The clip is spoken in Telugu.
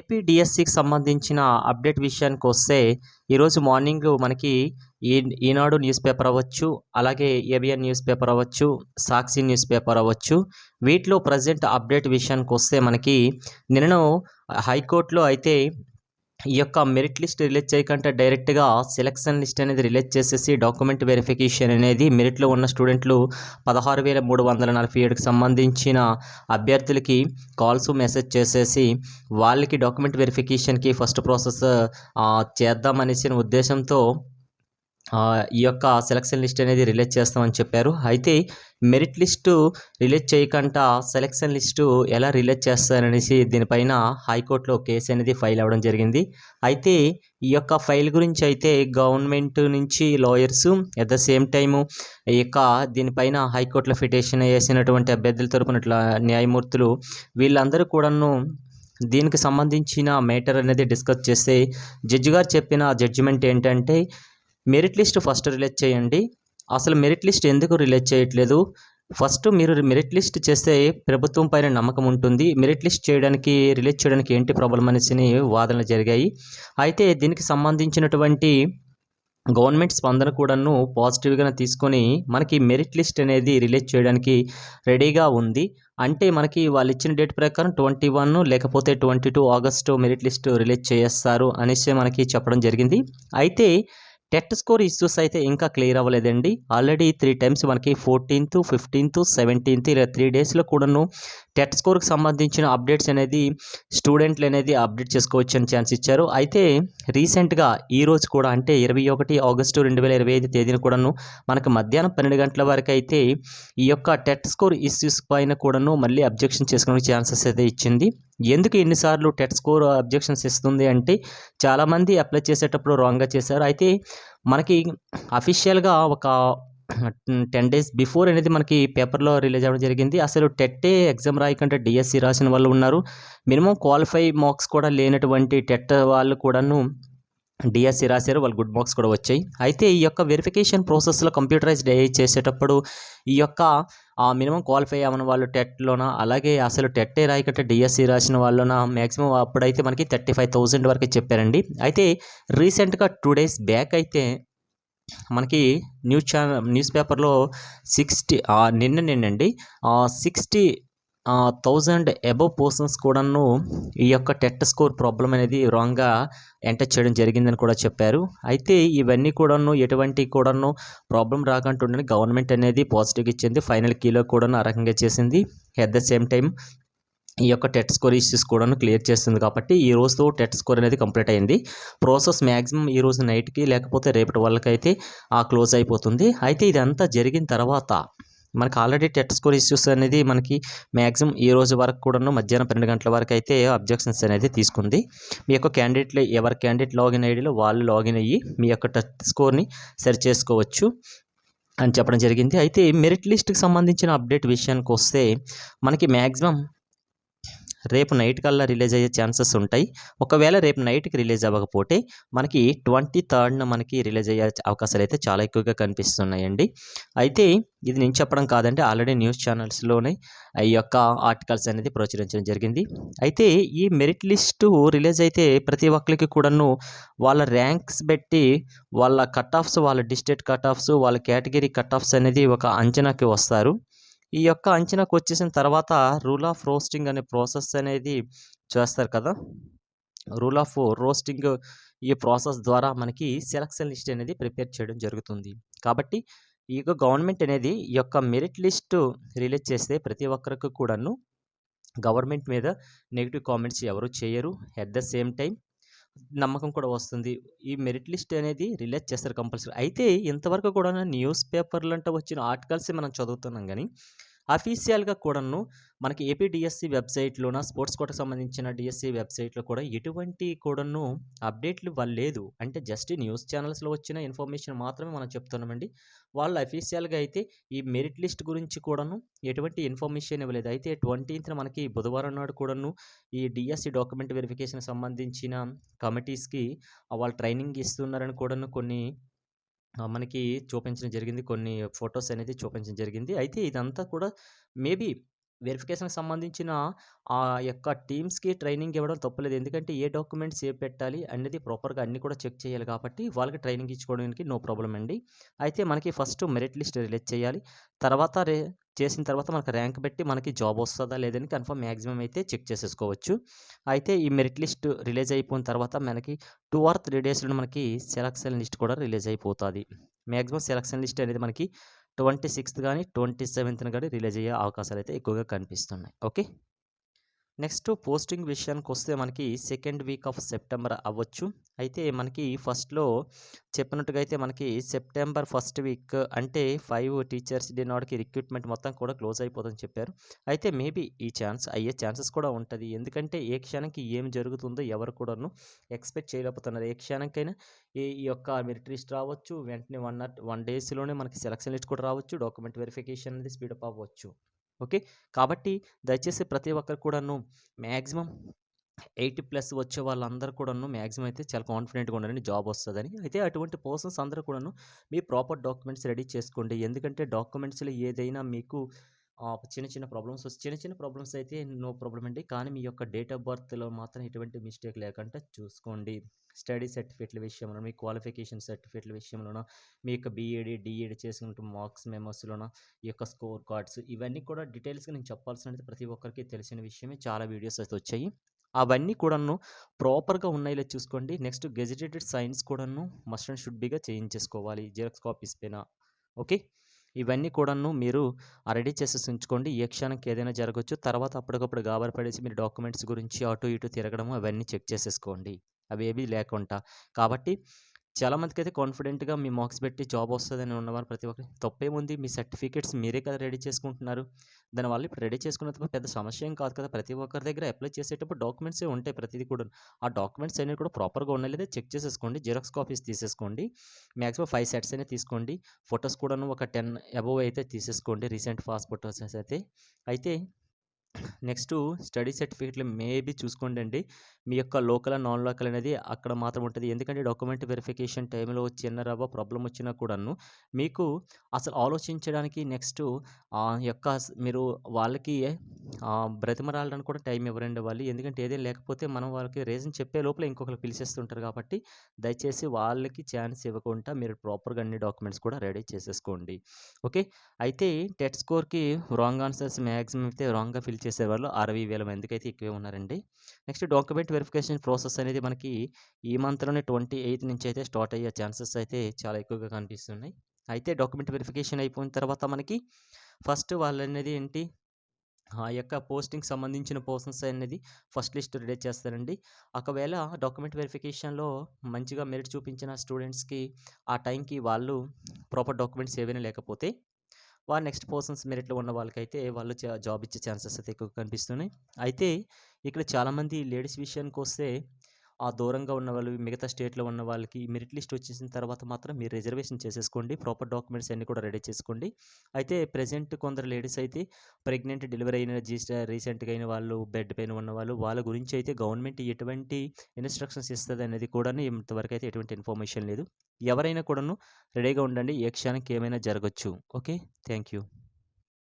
ఏపీ డిఎస్సికి సంబంధించిన అప్డేట్ విషయానికొస్తే, ఈరోజు మార్నింగ్ మనకి ఈ ఈనాడు న్యూస్ పేపర్ అవ్వచ్చు, అలాగే ఏబిఎన్ న్యూస్ పేపర్ అవ్వచ్చు, సాక్షి న్యూస్ పేపర్ అవ్వచ్చు, వీటిలో ప్రెజెంట్ అప్డేట్ విషయానికొస్తే మనకి నిన్నను హైకోర్టులో అయితే ఈ యొక్క మెరిట్ లిస్ట్ రిలీజ్ చేయకంటే డైరెక్ట్‌గా సెలక్షన్ లిస్ట్ అనేది రిలీజ్ చేసేసి డాక్యుమెంట్ వెరిఫికేషన్ అనేది మెరిట్‌లో ఉన్న స్టూడెంట్లు 16,347కి సంబంధించిన అభ్యర్థులకి కాల్స్, మెసేజ్ చేసేసి వాళ్ళకి డాక్యుమెంట్ వెరిఫికేషన్‌కి ఫస్ట్ ప్రాసెస్ చేద్దామనేసిన ఉద్దేశంతో ఈ యొక్క సెలక్షన్ లిస్ట్ అనేది రిలీజ్ చేస్తామని చెప్పారు. అయితే మెరిట్ లిస్టు రిలీజ్ చేయకుండా సెలక్షన్ లిస్టు ఎలా రిలీజ్ చేస్తారనేసి దీనిపైన హైకోర్టులో కేసు అనేది ఫైల్ అవ్వడం జరిగింది. అయితే ఈ యొక్క ఫైల్ గురించి అయితే గవర్నమెంట్ నుంచి lawyers at the same time ఈ యొక్క దీనిపైన హైకోర్టులో పిటిషన్ వేసినటువంటి అభ్యర్థుల తరపున న్యాయమూర్తులు వీళ్ళందరూ కూడాను దీనికి సంబంధించిన మ్యాటర్ అనేది డిస్కస్ చేస్తే జడ్జి గారు చెప్పిన జడ్జిమెంట్ ఏంటంటే, మెరిట్ లిస్ట్ ఫస్ట్ రిలీజ్ చేయండి. అసలు మెరిట్ లిస్ట్ ఎందుకు రిలీజ్ చేయట్లేదు? ఫస్ట్ మీరు మెరిట్ లిస్ట్ చేస్తే ప్రభుత్వం పైన నమ్మకం ఉంటుంది. మెరిట్ లిస్ట్ రిలీజ్ చేయడానికి ఏంటి ప్రాబ్లం అనేసి వాదనలు జరిగాయి. అయితే దీనికి సంబంధించినటువంటి గవర్నమెంట్ స్పందన కూడాను పాజిటివ్‌గానే తీసుకొని మనకి మెరిట్ లిస్ట్ అనేది రిలీజ్ చేయడానికి రెడీగా ఉంది. అంటే మనకి వాళ్ళిచ్చిన డేట్ ప్రకారం 21 లేకపోతే 22 ఆగస్టు మెరిట్ లిస్ట్ రిలీజ్ చేసేస్తారు అనేసి మనకి చెప్పడం జరిగింది. అయితే టెట్ స్కోర్ ఇష్యూస్ అయితే ఇంకా క్లియర్ అవ్వలేదండి. ఆల్రెడీ 3 టైమ్స్ మనకి 14థ్, 15థ్, 17థ్ ఇలా 3 డేస్‌లో కూడాను టెట్ స్కోర్‌కి సంబంధించిన అప్డేట్స్ అనేది స్టూడెంట్లు అనేది అప్డేట్ చేసుకోవచ్చని ఛాన్స్ ఇచ్చారు. అయితే రీసెంట్‌గా ఈరోజు కూడా అంటే 21 ఆగస్టు 2025 తేదీన కూడాను మనకు మధ్యాహ్నం 12 గంటల వరకైతే ఈ యొక్క టెట్ స్కోర్ ఇష్యూస్ పైన కూడాను మళ్ళీ అబ్జెక్షన్ చేసుకోవడానికి ఛాన్సెస్ అయితే ఇచ్చింది. ఎందుకు ఎన్నిసార్లు టెట్ స్కోర్ అబ్జెక్షన్స్ ఇస్తుంది అంటే చాలామంది అప్లై చేసేటప్పుడు రాంగ్‌గా చేశారు. అయితే మనకి అఫీషియల్‌గా ఒక 10 డేస్ బిఫోర్ అనేది మనకి పేపర్‌లో రిలీజ్ అవ్వడం జరిగింది. అసలు టెట్టే ఎగ్జామ్ రాయకుండా డిఎస్సి రాసిన వాళ్ళు ఉన్నారు. మినిమమ్ క్వాలిఫై మార్క్స్ కూడా లేనటువంటి టెట్ వాళ్ళు కూడాను డిఎస్సి రాశారు. వాళ్ళు గుడ్ మార్క్స్ కూడా వచ్చాయి. అయితే ఈ యొక్క వెరిఫికేషన్ ప్రాసెస్‌లో కంప్యూటరైజ్డ్ ఏఐ చేసేటప్పుడు ఈ యొక్క మినిమమ్ క్వాలిఫై అవ్వని వాళ్ళు టెట్‌లోన, అలాగే అసలు టెట్టే రాయకుండా డిఎస్సి రాసిన వాళ్ళన మ్యాక్సిమం అప్పుడైతే మనకి 35,000 వరకే చెప్పారండి. అయితే రీసెంట్‌గా 2 డేస్ బ్యాక్ అయితే మనకి న్యూస్ పేపర్‌లో 60 నిన్నండి 60,000 అబోవ్ పర్సన్స్ కూడాను ఈ యొక్క టెట్ స్కోర్ ప్రాబ్లమ్ అనేది రాంగ్‌గా ఎంటర్ చేయడం జరిగిందని కూడా చెప్పారు. అయితే ఇవన్నీ కూడాను ఎటువంటి కూడాను ప్రాబ్లమ్ రాకుండా ఉండని గవర్నమెంట్ అనేది పాజిటివ్‌గా ఇచ్చింది. ఫైనల్ కీలో కూడాను ఆ రకంగా చేసింది. అట్ ద సేమ్ టైమ్ ఈ యొక్క టెట్ స్కోర్ ఇష్యూస్ కూడాను క్లియర్ చేస్తుంది కాబట్టి ఈ రోజుతో టెట్ స్కోర్ అనేది కంప్లీట్ అయింది. ప్రాసెస్ మ్యాక్సిమం ఈ రోజు నైట్‌కి లేకపోతే రేపటి వరకైతే క్లోజ్ అయిపోతుంది. అయితే ఇదంతా జరిగిన తర్వాత మనకు ఆల్రెడీ టెట్ స్కోర్ ఇష్యూస్ అనేది మనకి మ్యాక్సిమం ఈ రోజు వరకు కూడాను మధ్యాహ్నం 12 గంటల వరకు అయితే అబ్జెక్షన్స్ అనేది తీసుకుంది. మీ యొక్క ఎవరి క్యాండిడేట్ లాగిన్ ఐడీలో వాళ్ళు లాగిన్ అయ్యి మీ యొక్క టెట్ స్కోర్‌ని సరి చేసుకోవచ్చు అని చెప్పడం జరిగింది. అయితే మెరిట్ లిస్ట్‌కి సంబంధించిన అప్డేట్ విషయానికొస్తే మనకి మ్యాక్సిమం రేపు నైట్ కల్లా రిలీజ్ అయ్యే ఛాన్సెస్ ఉంటాయి. ఒకవేళ రేపు నైట్‌కి రిలీజ్ అవ్వకపోతే మనకి 23న మనకి రిలీజ్ అయ్యే అవకాశాలు అయితే చాలా ఎక్కువగా కనిపిస్తున్నాయండి. అయితే ఇది నేను చెప్పడం కాదండి, ఆల్రెడీ న్యూస్ ఛానల్స్‌లోనే ఈ యొక్క ఆర్టికల్స్ అనేది ప్రచురించడం జరిగింది. అయితే ఈ మెరిట్ లిస్టు రిలీజ్ అయితే ప్రతి ఒక్కరికి కూడాను వాళ్ళ ర్యాంక్స్ బట్టి వాళ్ళ కట్ ఆఫ్స్, వాళ్ళ డిస్ట్రిక్ట్ కట్ ఆఫ్స్, వాళ్ళ కేటగిరీ కట్ ఆఫ్స్ అనేది ఒక అంచనాకి వస్తారు. ఈ యొక్క అంచనాకు వచ్చేసిన తర్వాత రూల్ ఆఫ్ రోస్టింగ్ అనే ప్రాసెస్ అనేది చేస్తారు కదా! రూల్ ఆఫ్ రోస్టింగ్ ఈ ప్రాసెస్ ద్వారా మనకి సెలక్షన్ లిస్ట్ అనేది ప్రిపేర్ చేయడం జరుగుతుంది. కాబట్టి ఈ యొక్క గవర్నమెంట్ అనేది ఈ యొక్క మెరిట్ లిస్టు రిలీజ్ చేస్తే ప్రతి ఒక్కరికి కూడాను గవర్నమెంట్ మీద నెగెటివ్ కామెంట్స్ ఎవరు చేయరు. అట్ ద సేమ్ టైమ్ నమ్మకం కూడా వస్తుంది. ఈ మెరిట్ లిస్ట్ అనేది రిలీజ్ చేస్తారు కంపల్సరీ. అయితే ఇంతవరకు కూడా న్యూస్ పేపర్‌లంట వచ్చిన ఆర్టికల్సే మనం చదువుతున్నాం గానీ, అఫీషియల్‌గా కూడాను మనకి ఏపీ డిఎస్సి వెబ్‌సైట్‌లోన స్పోర్ట్స్ కోటాకు సంబంధించిన డిఎస్సి వెబ్‌సైట్‌లో కూడా ఎటువంటి కూడాను అప్డేట్లు లేదు. అంటే జస్ట్ న్యూస్ ఛానల్స్‌లో వచ్చిన ఇన్ఫర్మేషన్ మాత్రమే మనం చెప్తున్నామండి. వాళ్ళు అఫీషియల్‌గా అయితే ఈ మెరిట్ లిస్ట్ గురించి కూడాను ఎటువంటి ఇన్ఫర్మేషన్ ఇవ్వలేదు. అయితే 20న మనకి బుధవారం నాడు కూడాను ఈ డిఎస్సి డాక్యుమెంట్ వెరిఫికేషన్‌కి సంబంధించిన కమిటీస్‌కి వాళ్ళు ట్రైనింగ్ ఇస్తున్నారని కూడాను కొన్ని మనకి చూపించడం జరిగింది. కొన్ని ఫోటోస్ అనేది చూపించడం జరిగింది. అయితే ఇదంతా కూడా మేబీ వెరిఫికేషన్‌కి సంబంధించిన ఆ యొక్క టీమ్స్‌కి ట్రైనింగ్ ఇవ్వడం తప్పులేదు. ఎందుకంటే ఏ డాక్యుమెంట్స్ ఏవి పెట్టాలి అనేది ప్రాపర్‌గా అన్నీ కూడా చెక్ చేయాలి కాబట్టి వాళ్ళకి ట్రైనింగ్ ఇచ్చుకోవడానికి నో ప్రాబ్లమ్ అండి. అయితే మనకి ఫస్ట్ మెరిట్ లిస్ట్ రిలీజ్ చేయాలి. తర్వాత చేసిన తర్వాత మనకు ర్యాంక్ బట్టి మనకి జాబ్ వస్తదా లేదని కన్ఫర్మ్ మాక్సిమం అయితే చెక్ చేసేసుకోవచ్చు. అయితే ఈ మెరిట్ లిస్ట్ రిలీజ్ అయిపోయిన తర్వాత మనకి 2 ఆర్ 3 డేస్‌లో మనకి సెలక్షన్ లిస్ట్ కూడా రిలీజ్ అయిపోతాది. మాక్సిమం సెలక్షన్ లిస్ట్ అనేది మనకి 26థ్ గాని, 27థ్‌న గాని రిలీజ్ అయ్యే అవకాశాలైతే ఎక్కువగా కనిపిస్తున్నాయి. ఓకే. నెక్స్ట్ పోస్టింగ్ విషయానికొస్తే మనకి సెకండ్ వీక్ ఆఫ్ సెప్టెంబర్ అవ్వచ్చు. అయితే మనకి ఫస్ట్‌లో చెప్పినట్టుగా అయితే మనకి సెప్టెంబర్ ఫస్ట్ వీక్ అంటే 5 టీచర్స్ డే నాటికి రిక్రూట్‌మెంట్ మొత్తం కూడా క్లోజ్ అయిపోతుందని చెప్పారు. అయితే మేబీ ఈ ఛాన్స్ అయ్యే ఛాన్సెస్ కూడా ఉంటది. ఎందుకంటే ఏ క్షణంకి ఏం జరుగుతుందో ఎవరు కూడాను ఎక్స్‌పెక్ట్ చేయలేకపోతున్నారు. ఏ క్షణంకైనా ఈ యొక్క మెరిట్ లిస్ట్ రావచ్చు. వెంటనే 1 డేస్‌లోనే మనకి సెలక్షన్ లిస్ట్ కూడా రావచ్చు. డాక్యుమెంట్ వెరిఫికేషన్ అనేది స్పీడప్ అవ్వచ్చు. ఓకే. కాబట్టి దయచేసి ప్రతి ఒక్కరు కూడాను మాక్సిమం 80+ వచ్చే వాళ్ళందరూ కూడాను మాక్సిమం అయితే చాలా కాన్ఫిడెంట్‌గా ఉండండి జాబ్ వస్తదని. అయితే అటువంటి పర్సన్స్ అందరూ కూడాను మీ ప్రాపర్ డాక్యుమెంట్స్ రెడీ చేసుకోండి. ఎందుకంటే డాక్యుమెంట్స్‌లో ఏదైనా మీకు చిన్న చిన్న ప్రాబ్లమ్స్ చిన్న చిన్న ప్రాబ్లమ్స్ అయితే నో ప్రాబ్లమ్ అండి. కానీ మీ యొక్క డేట్ ఆఫ్ బర్త్‌లో మాత్రం ఎటువంటి మిస్టేక్ లేకుండా చూసుకోండి. స్టడీ సర్టిఫికేట్‌ల విషయంలో, మీ క్వాలిఫికేషన్ సర్టిఫికేట్‌ల విషయంలోన, మీ యొక్క బీఈడీ, డీఈడీ చేసుకుంటూ మార్క్స్ మెమోస్‌లోన ఈ యొక్క స్కోర్ కార్డ్స్ ఇవన్నీ కూడా డీటెయిల్స్‌గా నేను చెప్పాల్సినది ప్రతి ఒక్కరికి తెలిసిన విషయమే. చాలా వీడియోస్ అయితే వచ్చాయి. అవన్నీ కూడాను ప్రాపర్‌గా ఉన్నాయో లేదో చూసుకోండి. నెక్స్ట్ గెజిటేటెడ్ సైన్స్ కూడాను మస్ట్ అండ్ షుడ్ బీగా చేయించేసుకోవాలి. జిరాక్స్ కాపీస్ పైన. ఓకే. ఇవన్నీ కూడాను మీరు రెడీ చేసేసి ఉంచుకోండి. ఏ క్షణంకి ఏదైనా జరగొచ్చు. తర్వాత అప్పటికప్పుడు గాబరా పడేసి మీరు డాక్యుమెంట్స్ గురించి అటు ఇటు తిరగడం అవన్నీ చెక్ చేసేసుకోండి. అవేవీ లేకుండా. కాబట్టి చాలామందికైతే కాన్ఫిడెంట్‌గా మీ మార్క్స్ పెట్టి జాబ్ వస్తదని ఉన్నవారు ప్రతి ఒక్కరు తప్పేముంది మీ సర్టిఫికేట్స్ మీరే కదా రెడీ చేసుకుంటున్నారు. దానివల్ల ఇప్పుడు రెడీ చేసుకున్నంత పెద్ద సమస్య ఏం కాదు కదా! ప్రతి ఒక్కరి దగ్గర అప్లై చేసేటప్పుడు డాక్యుమెంట్సే ఉంటాయి ప్రతీది కూడాను. ఆ డాక్యుమెంట్స్ అన్నీ కూడా ప్రాపర్‌గా ఉన్నాయో లేదో చెక్ చేసేసుకోండి. జిరాక్స్ కాపీస్ తీసేసుకోండి. మాక్సిమం 5 సెట్స్ అయినా తీసుకోండి. ఫోటోస్ కూడాను ఒక 10 అబోవ్ అయితే తీసేసుకోండి. రీసెంట్ పాస్ ఫోటోస్ అయితే. అయితే నెక్స్టు స్టడీ సర్టిఫికేట్‌లు మేబీ చూసుకోండండి. మీ యొక్క లోకల్, నాన్ లోకల్ అనేది అక్కడ మాత్రం ఉంటది. ఎందుకంటే డాక్యుమెంట్ వెరిఫికేషన్ టైంలో చిన్న రవ్వ ప్రాబ్లమ్ వచ్చినా కూడాను మీకు అసలు ఆలోచించడానికి నెక్స్టు మీరు వాళ్ళకి బ్రతిమలాడడానికి కూడా టైం ఇవ్వరండి వాళ్ళు. ఎందుకంటే ఏదైనా లేకపోతే మనం వాళ్ళకి రీజన్ చెప్పే లోపల ఇంకొకళ్ళు పిలిచేస్తుంటారు కాబట్టి దయచేసి వాళ్ళకి ఛాన్స్ ఇవ్వకుండా మీరు ప్రాపర్‌గా అన్ని డాక్యుమెంట్స్ కూడా రెడీ చేసేసుకోండి. ఓకే. అయితే టెట్ స్కోర్‌కి రాంగ్ ఆన్సర్స్ మాక్సిమం అయితే రాంగ్‌గా ఫిల్ చేసేవాళ్ళు 60,000 మందికైతే ఎక్కువే ఉన్నారండి. నెక్స్ట్ డాక్యుమెంట్ వెరిఫికేషన్ ప్రాసెస్ అనేది మనకి ఈ మంత్‌లోనే 28 నుంచి అయితే స్టార్ట్ అయ్యే ఛాన్సెస్ అయితే చాలా ఎక్కువగా కనిపిస్తున్నాయి. అయితే డాక్యుమెంట్ వెరిఫికేషన్ అయిపోయిన తర్వాత మనకి ఫస్ట్ వాళ్ళనేది ఏంటి ఆ యొక్క పోస్టింగ్‌కి సంబంధించిన పర్సన్స్ అనేది ఫస్ట్ లిస్ట్ రిలీజ్ చేస్తారండి. ఒకవేళ డాక్యుమెంట్ వెరిఫికేషన్‌లో మంచిగా మెరిట్ చూపించిన స్టూడెంట్స్‌కి ఆ టైంకి వాళ్ళు ప్రాపర్ డాక్యుమెంట్స్ ఏవైనా లేకపోతే నెక్స్ట్ పర్సన్స్ మెరిట్‌లో ఉన్న వాళ్ళకైతే వాళ్ళు జాబ్ ఇచ్చే ఛాన్సెస్ అయితే ఎక్కువగా కనిపిస్తున్నాయి. అయితే ఇక్కడ చాలామంది లేడీస్ విషయానికొస్తే దూరంగా ఉన్నవాళ్ళు, మిగతా స్టేట్‌లో ఉన్న వాళ్ళకి మెరిట్ లిస్ట్ వచ్చేసిన తర్వాత మాత్రం మీరు రిజర్వేషన్ చేసేసుకోండి. ప్రాపర్ డాక్యుమెంట్స్ అన్నీ కూడా రెడీ చేసుకోండి. అయితే ప్రెజెంట్ కొందరు లేడీస్ అయితే ప్రెగ్నెంట్, డెలివరీ అయిన రీసెంట్‌గా అయిన వాళ్ళు, బెడ్ పైన ఉన్నవాళ్ళు, వాళ్ళ గురించి అయితే గవర్నమెంట్ ఎటువంటి ఇన్‌స్ట్రక్షన్స్ ఇస్తదనేది కూడాను ఇంతవరకైతే ఎటువంటి ఇన్ఫర్మేషన్ లేదు. ఎవరైనా కూడాను రెడీగా ఉండండి. ఏ క్షణానికి ఏమైనా జరగొచ్చు. ఓకే. Thank you.